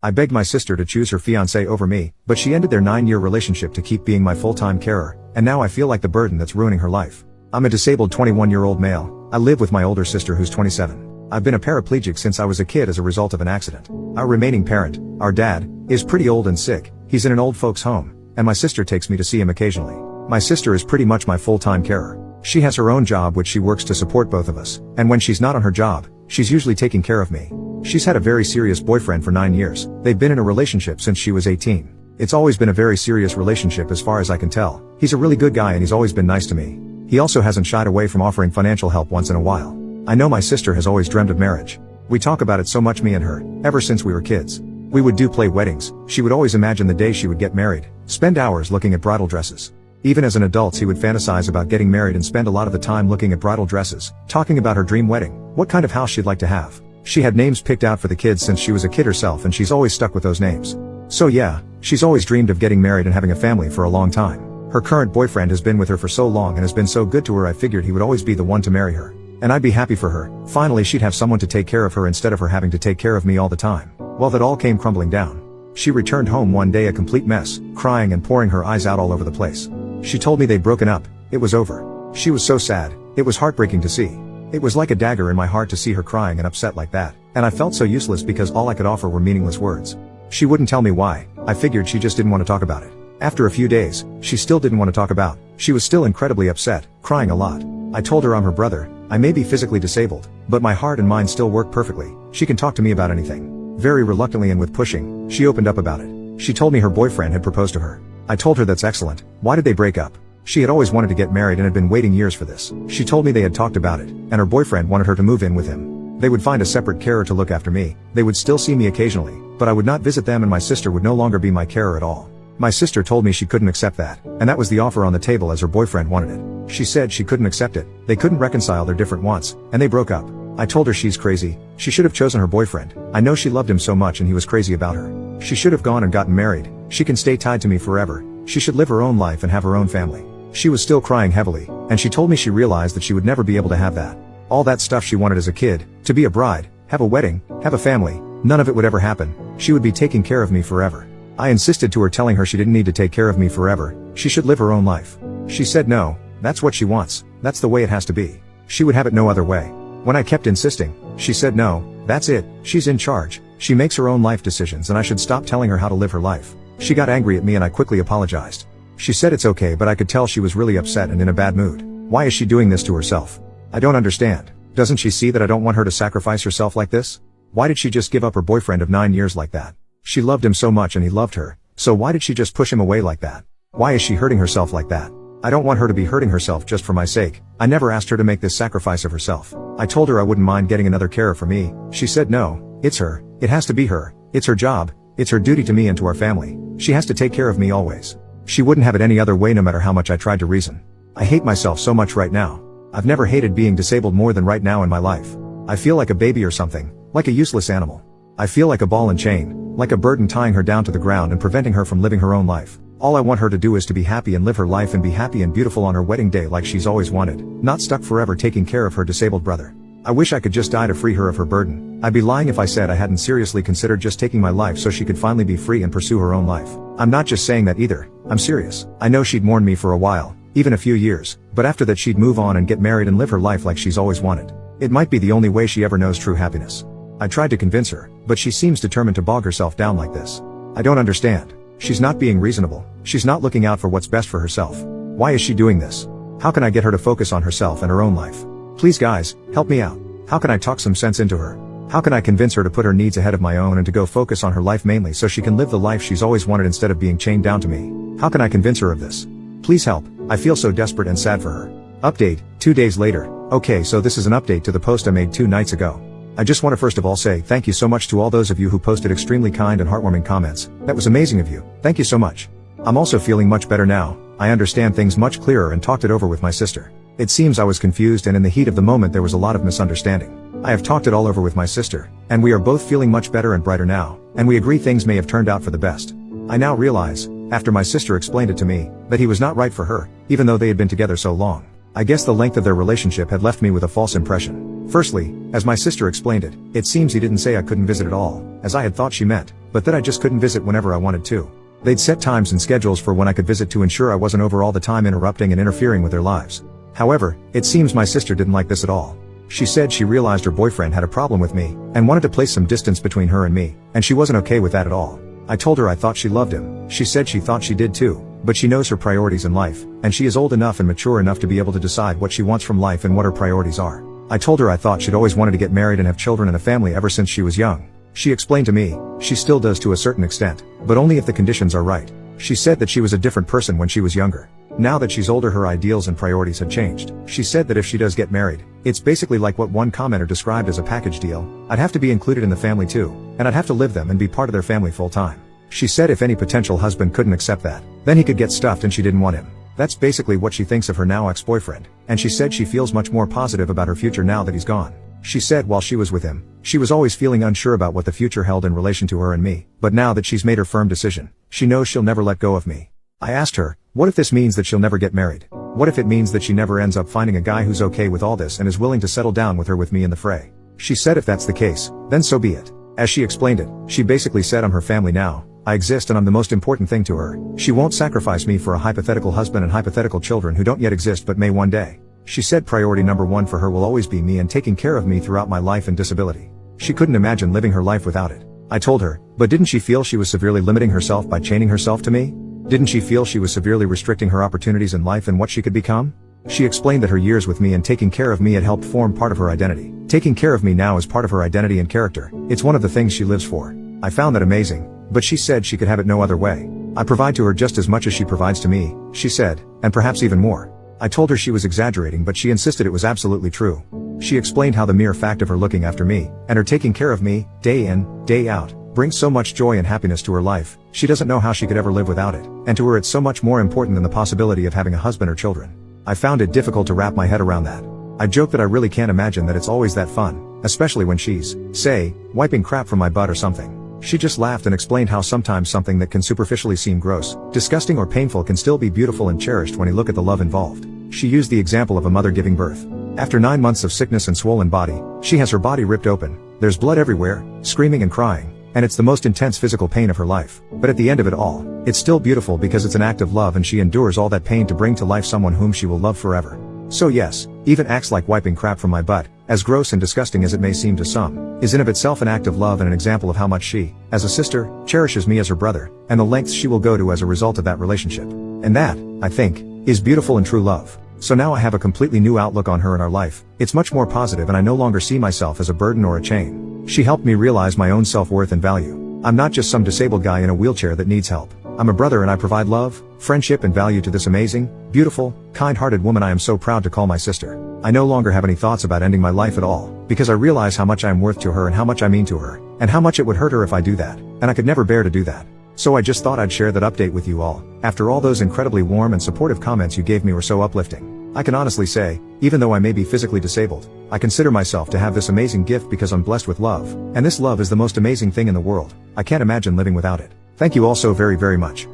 I begged my sister to choose her fiancé over me, but she ended their 9-year relationship to keep being my full-time carer, and now I feel like the burden that's ruining her life. I'm a disabled 21-year-old male. I live with my older sister who's 27. I've been a paraplegic since I was a kid as a result of an accident. Our remaining parent, our dad, is pretty old and sick. He's in an old folks home, and my sister takes me to see him occasionally. My sister is pretty much my full-time carer. She has her own job which she works to support both of us, and when she's not on her job, she's usually taking care of me. She's had a very serious boyfriend for 9 years. They've been in a relationship since she was 18. It's always been a very serious relationship as far as I can tell. He's a really good guy and he's always been nice to me. He also hasn't shied away from offering financial help once in a while. I know my sister has always dreamed of marriage. We talk about it so much, me and her, ever since we were kids. We would play weddings. She would always imagine the day she would get married, spend hours looking at bridal dresses. Even as an adult he would fantasize about getting married and spend a lot of the time looking at bridal dresses, talking about her dream wedding, what kind of house she'd like to have. She had names picked out for the kids since she was a kid herself and she's always stuck with those names. So yeah, she's always dreamed of getting married and having a family for a long time. Her current boyfriend has been with her for so long and has been so good to her I figured he would always be the one to marry her. And I'd be happy for her. Finally she'd have someone to take care of her instead of her having to take care of me all the time. Well, that all came crumbling down. She returned home one day a complete mess, crying and pouring her eyes out all over the place. She told me they'd broken up. It was over. She was so sad. It was heartbreaking to see. It was like a dagger in my heart to see her crying and upset like that, and I felt so useless because all I could offer were meaningless words. She wouldn't tell me why. I figured she just didn't want to talk about it. After a few days, she still didn't want to talk about. She was still incredibly upset, crying a lot. I told her I'm her brother. I may be physically disabled, but my heart and mind still work perfectly. She can talk to me about anything. Very reluctantly and with pushing, she opened up about it. She told me her boyfriend had proposed to her. I told her that's excellent. Why did they break up? She had always wanted to get married and had been waiting years for this. She told me they had talked about it, and her boyfriend wanted her to move in with him. They would find a separate carer to look after me. They would still see me occasionally, but I would not visit them and my sister would no longer be my carer at all. My sister told me she couldn't accept that, and that was the offer on the table as her boyfriend wanted it. She said she couldn't accept it. They couldn't reconcile their different wants, and they broke up. I told her she's crazy. She should have chosen her boyfriend. I know she loved him so much and he was crazy about her. She should have gone and gotten married. She can stay tied to me forever. She should live her own life and have her own family. She was still crying heavily, and she told me she realized that she would never be able to have that. All that stuff she wanted as a kid, to be a bride, have a wedding, have a family, none of it would ever happen. She would be taking care of me forever. I insisted to her, telling her she didn't need to take care of me forever. She should live her own life. She said no, that's what she wants. That's the way it has to be. She would have it no other way. When I kept insisting, she said no, that's it, she's in charge. She makes her own life decisions and I should stop telling her how to live her life. She got angry at me and I quickly apologized. She said it's okay, but I could tell she was really upset and in a bad mood. Why is she doing this to herself? I don't understand. Doesn't she see that I don't want her to sacrifice herself like this? Why did she just give up her boyfriend of 9 years like that? She loved him so much and he loved her, so why did she just push him away like that? Why is she hurting herself like that? I don't want her to be hurting herself just for my sake. I never asked her to make this sacrifice of herself. I told her I wouldn't mind getting another carer for me. She said no, it's her. It has to be her. It's her job. It's her duty to me and to our family. She has to take care of me always. She wouldn't have it any other way no matter how much I tried to reason. I hate myself so much right now. I've never hated being disabled more than right now in my life. I feel like a baby or something, like a useless animal. I feel like a ball and chain, like a burden tying her down to the ground and preventing her from living her own life. All I want her to do is to be happy and live her life and be happy and beautiful on her wedding day like she's always wanted, not stuck forever taking care of her disabled brother. I wish I could just die to free her of her burden. I'd be lying if I said I hadn't seriously considered just taking my life so she could finally be free and pursue her own life. I'm not just saying that either. I'm serious. I know she'd mourn me for a while, even a few years, but after that she'd move on and get married and live her life like she's always wanted. It might be the only way she ever knows true happiness. I tried to convince her, but she seems determined to bog herself down like this. I don't understand. She's not being reasonable. She's not looking out for what's best for herself. Why is she doing this? How can I get her to focus on herself and her own life? Please guys, help me out. How can I talk some sense into her? How can I convince her to put her needs ahead of my own and to go focus on her life mainly so she can live the life she's always wanted instead of being chained down to me? How can I convince her of this? Please help. I feel so desperate and sad for her. Update, 2 days later. Okay, so this is an update to the post I made 2 nights ago. I just want to first of all say thank you so much to all those of you who posted extremely kind and heartwarming comments. That was amazing of you. Thank you so much. I'm also feeling much better now. I understand things much clearer and talked it over with my sister. It seems I was confused and in the heat of the moment there was a lot of misunderstanding. I have talked it all over with my sister, and we are both feeling much better and brighter now, and we agree things may have turned out for the best. I now realize, after my sister explained it to me, that he was not right for her, even though they had been together so long. I guess the length of their relationship had left me with a false impression. Firstly, as my sister explained it, it seems he didn't say I couldn't visit at all, as I had thought she meant. but that I just couldn't visit whenever I wanted to. They'd set times and schedules for when I could visit to ensure I wasn't over all the time interrupting and interfering with their lives. However, it seems my sister didn't like this at all. She said she realized her boyfriend had a problem with me, and wanted to place some distance between her and me, and she wasn't okay with that at all. I told her I thought she loved him. She said she thought she did too, but she knows her priorities in life, and she is old enough and mature enough to be able to decide what she wants from life and what her priorities are. I told her I thought she'd always wanted to get married and have children and a family ever since she was young. She explained to me, she still does to a certain extent, but only if the conditions are right. She said that she was a different person when she was younger. Now that she's older, her ideals and priorities have changed. She said that if she does get married, it's basically like what one commenter described as a package deal. I'd have to be included in the family too, and I'd have to live them and be part of their family full time. She said if any potential husband couldn't accept that, then he could get stuffed, and she didn't want him. That's basically what she thinks of her now ex-boyfriend, and she said she feels much more positive about her future now that he's gone. She said while she was with him, she was always feeling unsure about what the future held in relation to her and me, but now that she's made her firm decision, she knows she'll never let go of me. I asked her, what if this means that she'll never get married? What if it means that she never ends up finding a guy who's okay with all this and is willing to settle down with her with me in the fray? She said if that's the case, then so be it. As she explained it, she basically said I'm her family now, I exist and I'm the most important thing to her. She won't sacrifice me for a hypothetical husband and hypothetical children who don't yet exist but may one day. She said priority number one for her will always be me and taking care of me throughout my life and disability. She couldn't imagine living her life without it. I told her, but didn't she feel she was severely limiting herself by chaining herself to me? Didn't she feel she was severely restricting her opportunities in life and what she could become? She explained that her years with me and taking care of me had helped form part of her identity. Taking care of me now is part of her identity and character. It's one of the things she lives for. I found that amazing, but she said she could have it no other way. I provide to her just as much as she provides to me, she said, and perhaps even more. I told her she was exaggerating, but she insisted it was absolutely true. She explained how the mere fact of her looking after me, and her taking care of me, day in, day out, brings so much joy and happiness to her life, she doesn't know how she could ever live without it, and to her it's so much more important than the possibility of having a husband or children. I found it difficult to wrap my head around that. I joke that I really can't imagine that it's always that fun, especially when she's, say, wiping crap from my butt or something. She just laughed and explained how sometimes something that can superficially seem gross, disgusting or painful can still be beautiful and cherished when you look at the love involved. She used the example of a mother giving birth. After 9 months of sickness and swollen body, she has her body ripped open, there's blood everywhere, screaming and crying, and it's the most intense physical pain of her life. But at the end of it all, it's still beautiful because it's an act of love and she endures all that pain to bring to life someone whom she will love forever. So yes, even acts like wiping crap from my butt, as gross and disgusting as it may seem to some, is in of itself an act of love and an example of how much she, as a sister, cherishes me as her brother, and the lengths she will go to as a result of that relationship. And that, I think, is beautiful and true love. So now I have a completely new outlook on her and our life. It's much more positive and I no longer see myself as a burden or a chain. She helped me realize my own self-worth and value. I'm not just some disabled guy in a wheelchair that needs help. I'm a brother and I provide love, friendship and value to this amazing, beautiful, kind-hearted woman I am so proud to call my sister. I no longer have any thoughts about ending my life at all, because I realize how much I am worth to her and how much I mean to her, and how much it would hurt her if I do that, and I could never bear to do that. So I just thought I'd share that update with you all. After all those incredibly warm and supportive comments you gave me were so uplifting. I can honestly say, even though I may be physically disabled, I consider myself to have this amazing gift because I'm blessed with love, and this love is the most amazing thing in the world. I can't imagine living without it. Thank you all so very, very much.